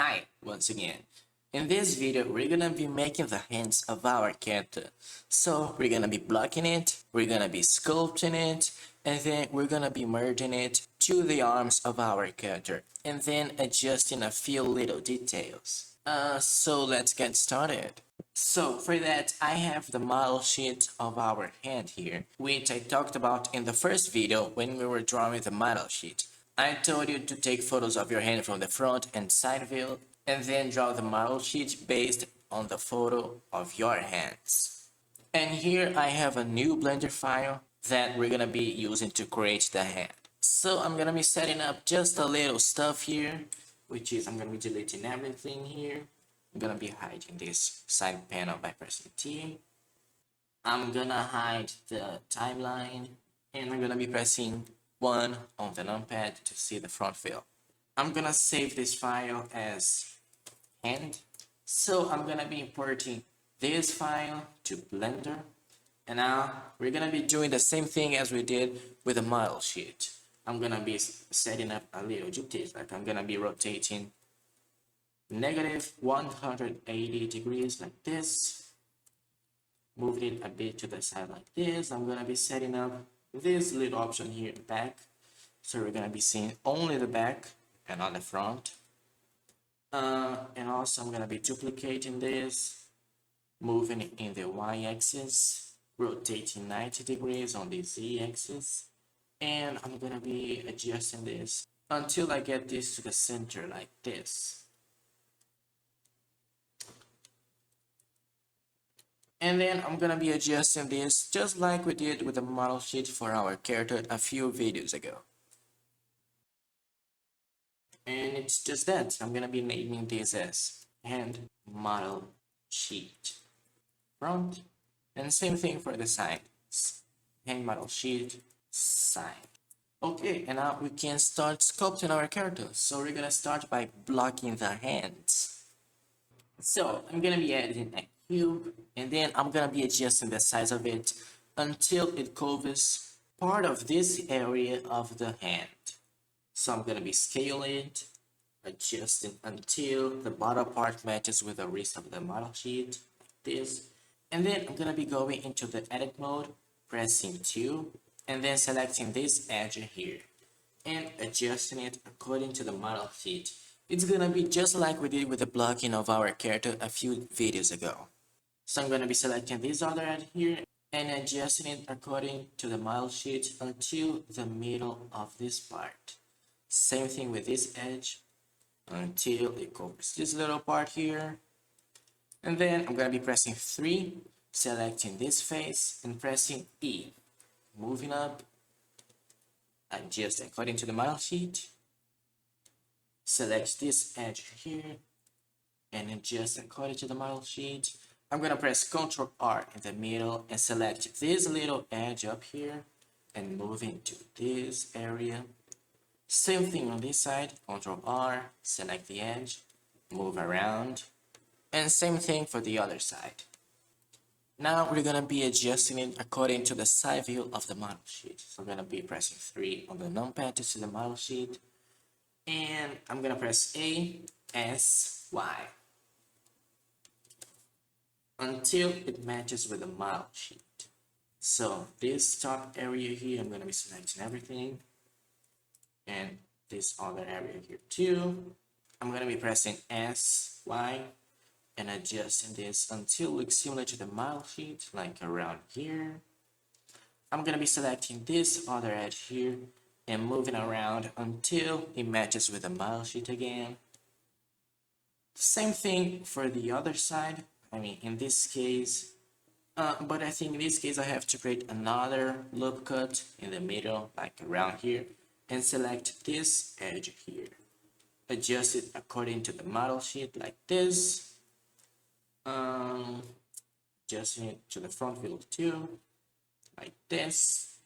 Hi, once again. In this video, we're gonna be making the hands of our character. So we're gonna be blocking it, we're gonna be sculpting it, and then we're gonna be merging it to the arms of our character, and then adjusting a few little details. So let's get started. So for that, I have the model sheet of our hand here, which I talked about in the first video when we were drawing the model sheet. I told you to take photos of your hand from the front and side view, and then draw the model sheet based on the photo of your hands. And here I have a new Blender file that we're gonna be using to create the hand. So I'm gonna be setting up just a little stuff here, which is I'm gonna be deleting everything here. I'm gonna be hiding this side panel by pressing T. I'm gonna hide the timeline, and I'm gonna be pressing 1 on the numpad to see the front view. I'm gonna save this file as hand. So I'm gonna be importing this file to Blender. And now we're gonna be doing the same thing as we did with the model sheet. I'm gonna be setting up a little details, like I'm gonna be rotating negative 180 degrees like this, moving it a bit to the side like this. I'm gonna be setting up this little option here, back. So we're gonna be seeing only the back and not the front. And also I'm gonna be duplicating this, moving it in the y-axis, rotating 90 degrees on the z-axis, and I'm gonna be adjusting this until I get this to the center like this. And then I'm gonna be adjusting this just like we did with the model sheet for our character a few videos ago. And it's just that. I'm gonna be naming this as hand model sheet front. And same thing for the sides. Hand model sheet side. Okay, and now we can start sculpting our character. So we're gonna start by blocking the hands. So I'm gonna be adding a cube, and then I'm gonna be adjusting the size of it until it covers part of this area of the hand. So I'm gonna be scaling it, adjusting until the bottom part matches with the rest of the model sheet, like this. And then I'm gonna be going into the edit mode, pressing 2, and then selecting this edge here, and adjusting it according to the model sheet. It's gonna be just like we did with the blocking of our character a few videos ago. So I'm gonna be selecting this other edge here and adjusting it according to the model sheet until the middle of this part. Same thing with this edge until it covers this little part here. And then I'm gonna be pressing 3, selecting this face and pressing E. Moving up, adjust according to the model sheet. Select this edge here and adjust according to the model sheet. I'm gonna press Ctrl R in the middle and select this little edge up here and move into this area. Same thing on this side, Ctrl R, select the edge, move around, and same thing for the other side. Now we're gonna be adjusting it according to the side view of the model sheet. So I'm gonna be pressing 3 on the numpad to see the model sheet, and I'm gonna press A, S, Y until it matches with the model sheet. So this top area here, I'm gonna be selecting everything, and this other area here too. I'm gonna be pressing S, Y, and adjusting this until it looks similar to the model sheet, like around here. I'm gonna be selecting this other edge here and moving around until it matches with the model sheet again. Same thing for the other side. I mean, in this case, but I think in this case I have to create another loop cut in the middle, like around here, and select this edge here. Adjust it according to the model sheet like this. Adjusting it to the front view too, like this.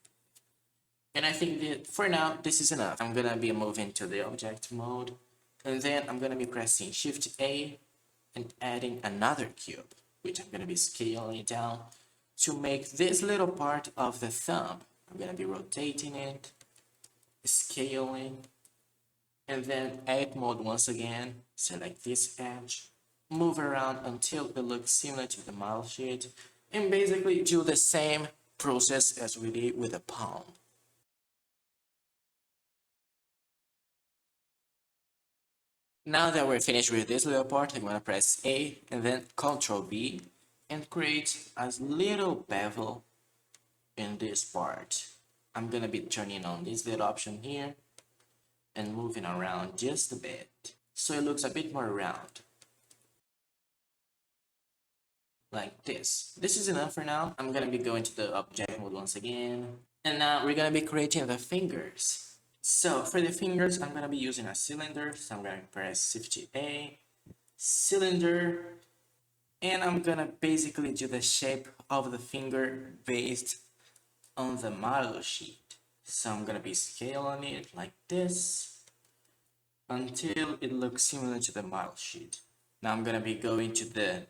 And I think that for now, this is enough. I'm gonna be moving to the object mode, and then I'm gonna be pressing Shift A and adding another cube, which I'm gonna be scaling it down to make this little part of the thumb. I'm gonna be rotating it, scaling, And then edit mode once again, select this edge, move around until it looks similar to the model sheet, and basically do the same process as we did with the palm. Now that we're finished with this little part, I'm going to press A and then Ctrl V and create a little bevel in this part. I'm going to be turning on this little option here and moving around just a bit so it looks a bit more round. Like this. This is enough for now. I'm going to be going to the object mode once again. And now we're going to be creating the fingers. So for the fingers, I'm going to be using a cylinder. So I'm going to press Shift A, cylinder, and I'm going to basically do the shape of the finger based on the model sheet. So I'm going to be scaling it like this until it looks similar to the model sheet. Now I'm going to be going to the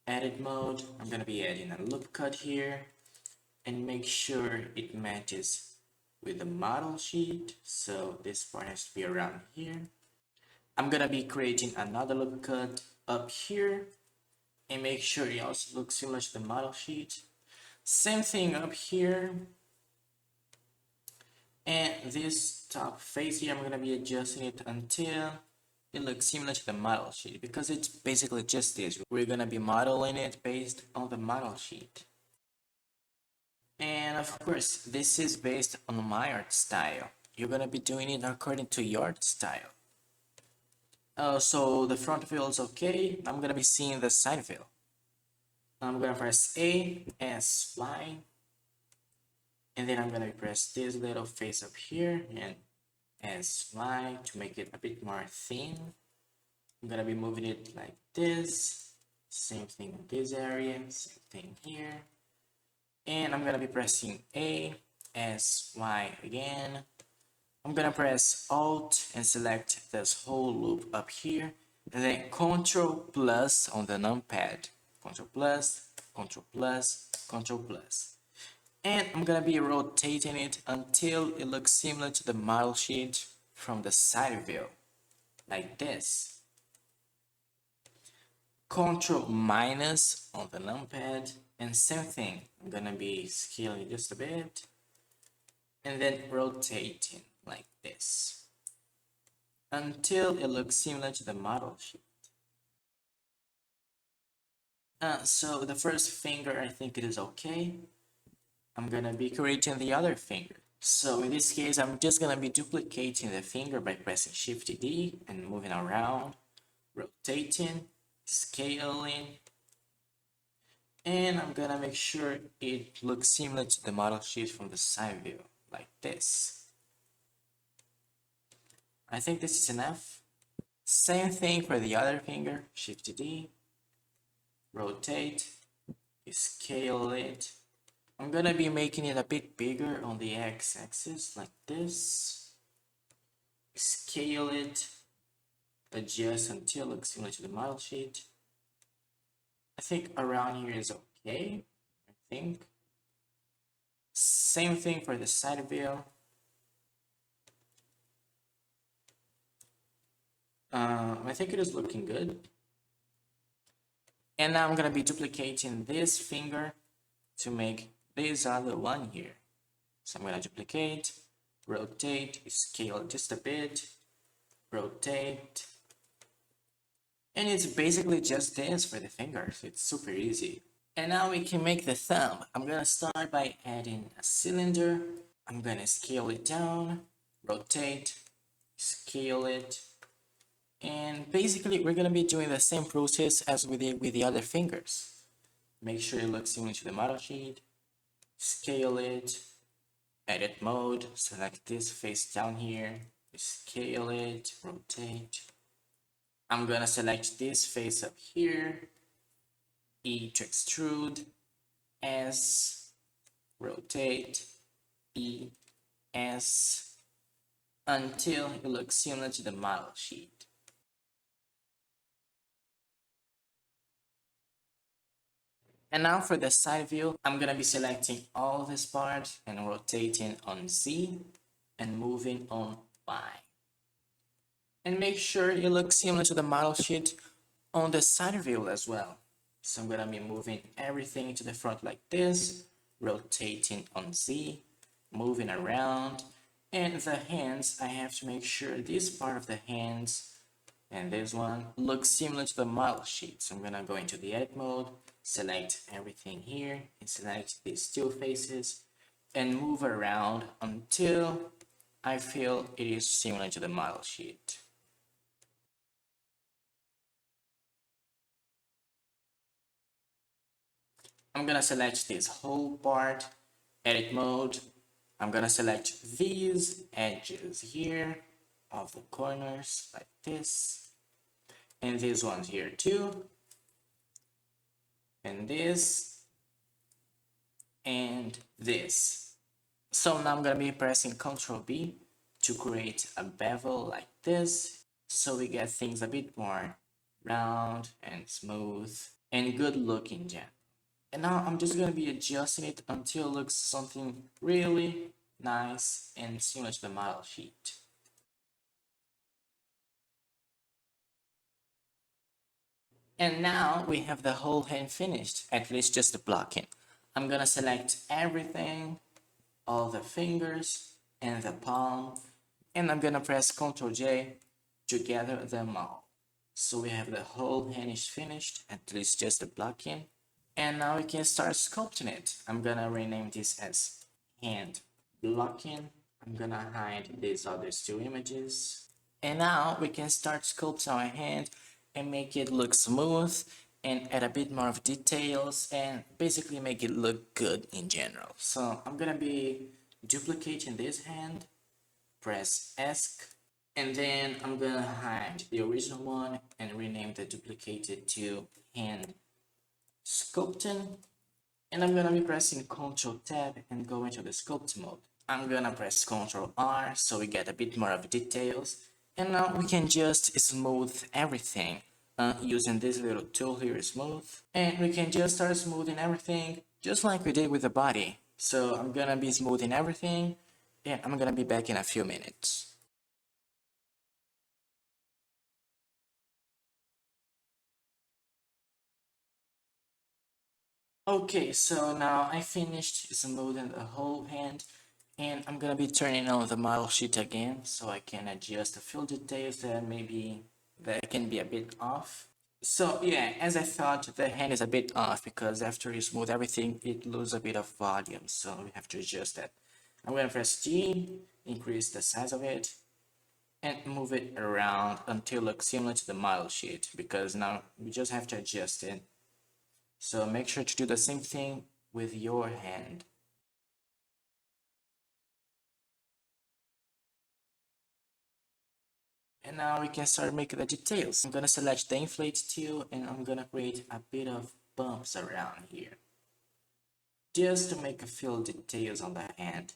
edit mode. I'm going to be adding a loop cut here and make sure it matches with the model sheet. So this part has to be around here. I'm gonna be creating another loop cut up here and make sure it also looks similar to the model sheet. Same thing up here. And this top face here, I'm gonna be adjusting it until it looks similar to the model sheet because it's basically just this. We're gonna be modeling it based on the model sheet. And of course, this is based on my art style. You're gonna be doing it according to your style. So the front view is okay. I'm gonna be seeing the side view. I'm gonna press A, S, Y, and then I'm gonna press this little face up here and S, Y to make it a bit more thin. I'm gonna be moving it like this. Same thing in this area, same thing here. And I'm gonna be pressing A, S, Y again. I'm gonna press Alt and select this whole loop up here, and then Ctrl plus on the numpad. Ctrl plus, Ctrl plus, Ctrl plus. And I'm gonna be rotating it until it looks similar to the model sheet from the side view, like this. Ctrl minus on the numpad, and same thing. I'm gonna be scaling just a bit, and then rotating like this until it looks similar to the model sheet. So the first finger, I think it is okay. I'm gonna be creating the other finger. So in this case, I'm just gonna be duplicating the finger by pressing Shift D and moving around, rotating, scaling, and I'm gonna make sure it looks similar to the model sheet from the side view, like this. I think this is enough. Same thing for the other finger, Shift D, rotate, scale it. I'm gonna be making it a bit bigger on the x-axis like this. Scale it, adjust until it looks similar to the model sheet. I think around here is okay, I think. Same thing for the side view. I think it is looking good. And now I'm gonna be duplicating this finger to make this other one here. So I'm gonna duplicate, rotate, scale just a bit, rotate. And it's basically just this for the fingers. It's super easy. And now we can make the thumb. I'm gonna start by adding a cylinder. I'm gonna scale it down, rotate, scale it. And basically we're gonna be doing the same process as we did with the other fingers. Make sure it looks similar to the model sheet, scale it, edit mode, select this face down here, scale it, rotate. I'm gonna select this face up here, E to extrude, S, rotate, E, S, until it looks similar to the model sheet. And now for the side view, I'm gonna be selecting all this part and rotating on Z and moving on Y. And make sure it looks similar to the model sheet on the side view as well. So I'm gonna be moving everything to the front like this, rotating on Z, moving around. And the hands, I have to make sure this part of the hands and this one looks similar to the model sheet. So I'm gonna go into the edit mode, select everything here, and select these two faces, and move around until I feel it is similar to the model sheet. I'm gonna select this whole part, edit mode. I'm gonna select these edges here of the corners like this, and these ones here too, and this, and this. So now I'm gonna be pressing Ctrl B to create a bevel like this, so we get things a bit more round and smooth and good looking, yeah. And now I'm just gonna be adjusting it until it looks something really nice and similar to the model sheet. And now we have the whole hand finished, at least just the blocking. I'm gonna select everything, all the fingers and the palm, and I'm gonna press Ctrl J to gather them all. So we have the whole hand is finished, at least just the blocking. And now we can start sculpting it. I'm gonna rename this as hand blocking. I'm gonna hide these other two images. And now we can start sculpting our hand and make it look smooth and add a bit more of details and basically make it look good in general. So I'm gonna be duplicating this hand, press ESC, and then I'm gonna hide the original one and rename the duplicated to hand sculpting. And I'm gonna be pressing Ctrl Tab and go into the sculpt mode. I'm gonna press Ctrl R so we get a bit more of details. And now we can just smooth everything using this little tool here, smooth. And we can just start smoothing everything just like we did with the body. So I'm gonna be smoothing everything and I'm gonna be back in a few minutes. Okay, so now I finished smoothing the whole hand and I'm gonna be turning on the model sheet again so I can adjust a few details that can be a bit off. So yeah, as I thought, the hand is a bit off because after you smooth everything, it loses a bit of volume, so we have to adjust that. I'm gonna press G, increase the size of it, and move it around until it looks similar to the model sheet because now we just have to adjust it. So make sure to do the same thing with your hand. And now we can start making the details. I'm gonna select the inflate tool and I'm gonna create a bit of bumps around here. Just to make a few details on the hand.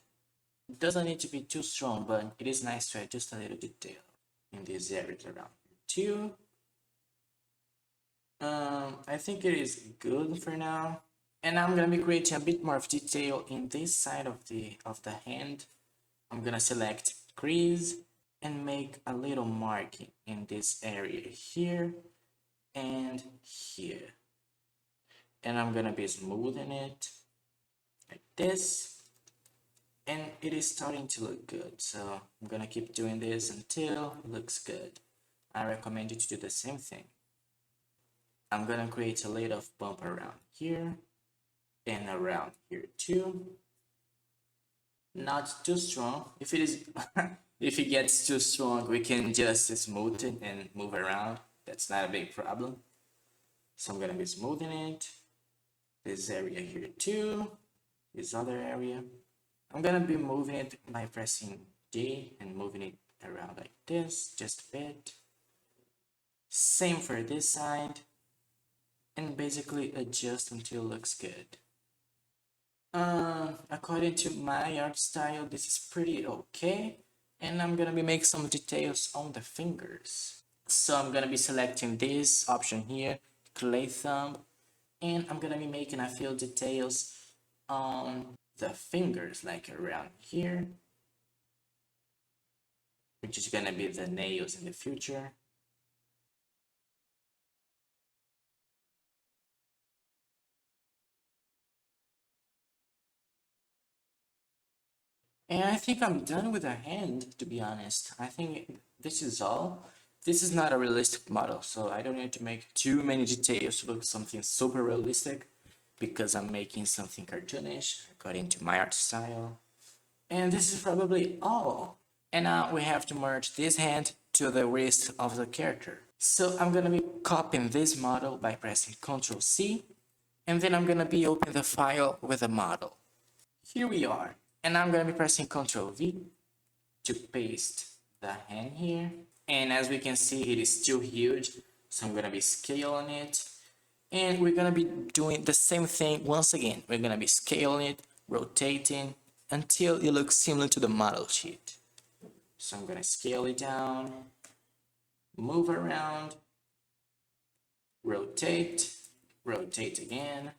It doesn't need to be too strong, but it is nice to add just a little detail in these areas around here too. I think it is good for now. And I'm gonna be creating a bit more of detail in this side of the hand. I'm gonna select crease and make a little marking in this area here and here. And I'm gonna be smoothing it like this. And it is starting to look good. So I'm gonna keep doing this until it looks good. I recommend you to do the same thing. I'm gonna create a little bump around here and around here too. Not too strong. If it is if it gets too strong, we can just smooth it and move around. That's not a big problem. So I'm gonna be smoothing it. This area here too. This other area. I'm gonna be moving it by pressing D and moving it around like this, just a bit. Same for this side. And basically adjust until it looks good. According to my art style, this is pretty okay. And I'm gonna be making some details on the fingers. So I'm gonna be selecting this option here, clay thumb, and I'm gonna be making a few details on the fingers, like around here which is gonna be the nails in the future. And I think I'm done with the hand, to be honest. I think this is all. This is not a realistic model, so I don't need to make too many details to look something super realistic because I'm making something cartoonish according to my art style. And this is probably all. And now we have to merge this hand to the wrist of the character. So I'm gonna be copying this model by pressing Ctrl C, and then I'm gonna be opening the file with the model. Here we are. And I'm gonna be pressing Ctrl V to paste the hand here. And as we can see, it is still huge. So I'm gonna be scaling it. And we're gonna be doing the same thing once again. We're gonna be scaling it, rotating, until it looks similar to the model sheet. So I'm gonna scale it down, move around, rotate, rotate again,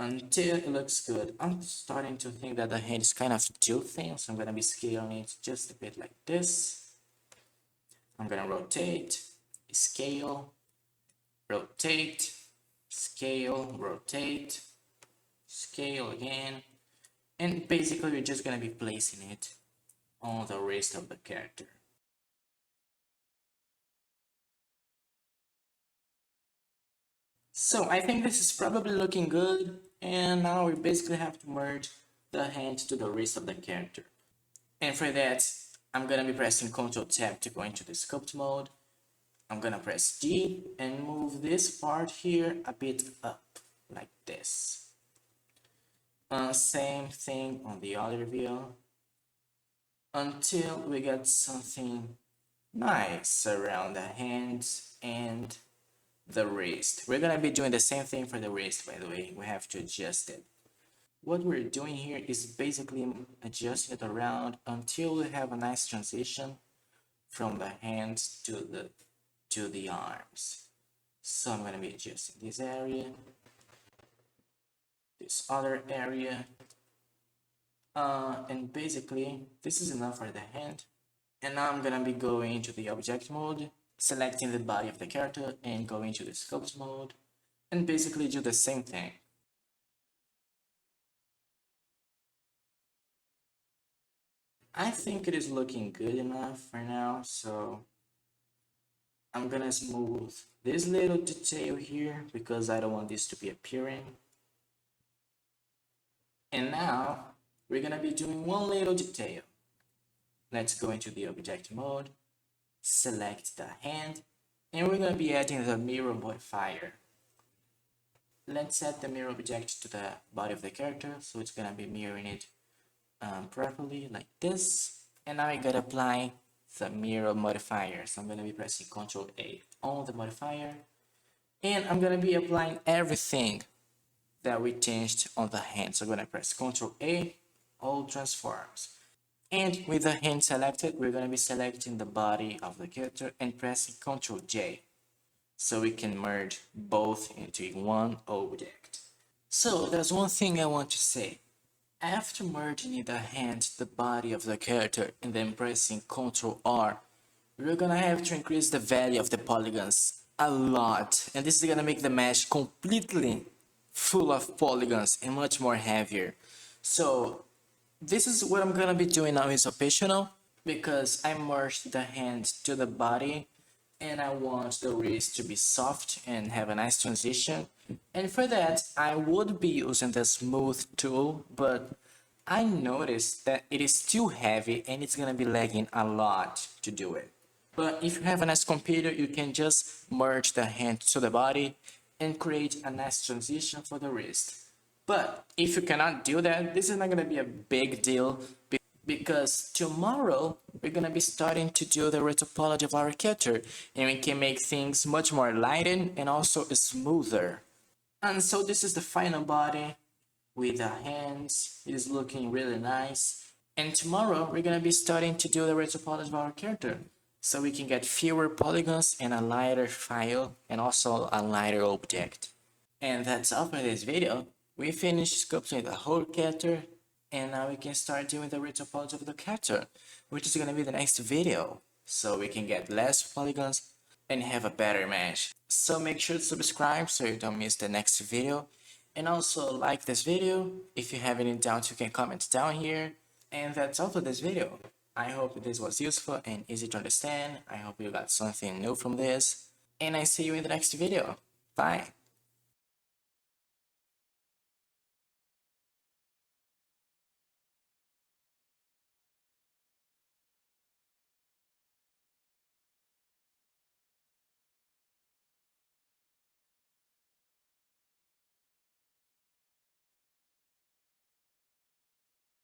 until it looks good. I'm starting to think that the hand is kind of too thin, so I'm gonna be scaling it just a bit like this. I'm gonna rotate, scale, rotate, scale, rotate, scale again, and basically we're just gonna be placing it on the wrist of the character. So I think this is probably looking good, and now we basically have to merge the hand to the wrist of the character. And for that, I'm gonna be pressing Ctrl Tab to go into the sculpt mode. I'm gonna press G and move this part here a bit up, like this. Same thing on the other view, until we get something nice around the hands and the wrist. We're gonna be doing the same thing for the wrist, by the way. We have to adjust it. What we're doing here is basically adjusting it around until we have a nice transition from the hands to the arms. So I'm gonna be adjusting this area, this other area, and basically this is enough for the hand. And now I'm gonna be going into the object mode, selecting the body of the character and going to the sculpt mode, and basically do the same thing. I think it is looking good enough for now, so I'm gonna smooth this little detail here because I don't want this to be appearing. And now we're gonna be doing one little detail. Let's go into the object mode, select the hand, and we're gonna be adding the mirror modifier. Let's set the mirror object to the body of the character, so it's gonna be mirroring it properly like this. And now I gotta apply the mirror modifier. So I'm gonna be pressing Ctrl A on the modifier, and I'm gonna be applying everything that we changed on the hand. So I'm gonna press Ctrl A, all transforms. And with the hand selected, we're gonna be selecting the body of the character and pressing Ctrl J, so we can merge both into one object. So there's one thing I want to say. After merging in the hand the body of the character and then pressing Ctrl R, we're gonna have to increase the value of the polygons a lot. And this is gonna make the mesh completely full of polygons and much more heavier. So this is what I'm gonna be doing now is optional because I merged the hand to the body and I want the wrist to be soft and have a nice transition. And for that, I would be using the smooth tool, but I noticed that it is too heavy and it's gonna be lagging a lot to do it. But if you have a nice computer, you can just merge the hand to the body and create a nice transition for the wrist. But if you cannot do that, this is not gonna be a big deal because tomorrow we're gonna be starting to do the retopology of our character and we can make things much more lightened and also smoother. And so this is the final body with the hands. It is looking really nice. And tomorrow we're gonna be starting to do the retopology of our character so we can get fewer polygons and a lighter file and also a lighter object. And that's all for this video. We finished sculpting the whole character And now we can start doing the retopology of the character, which is gonna be the next video. So we can get less polygons and have a better mesh. So make sure to subscribe so you don't miss the next video. And also like this video. If you have any doubts, you can comment down here. And that's all for this video. I hope this was useful and easy to understand. I hope you got something new from this. And I see you in the next video. Bye.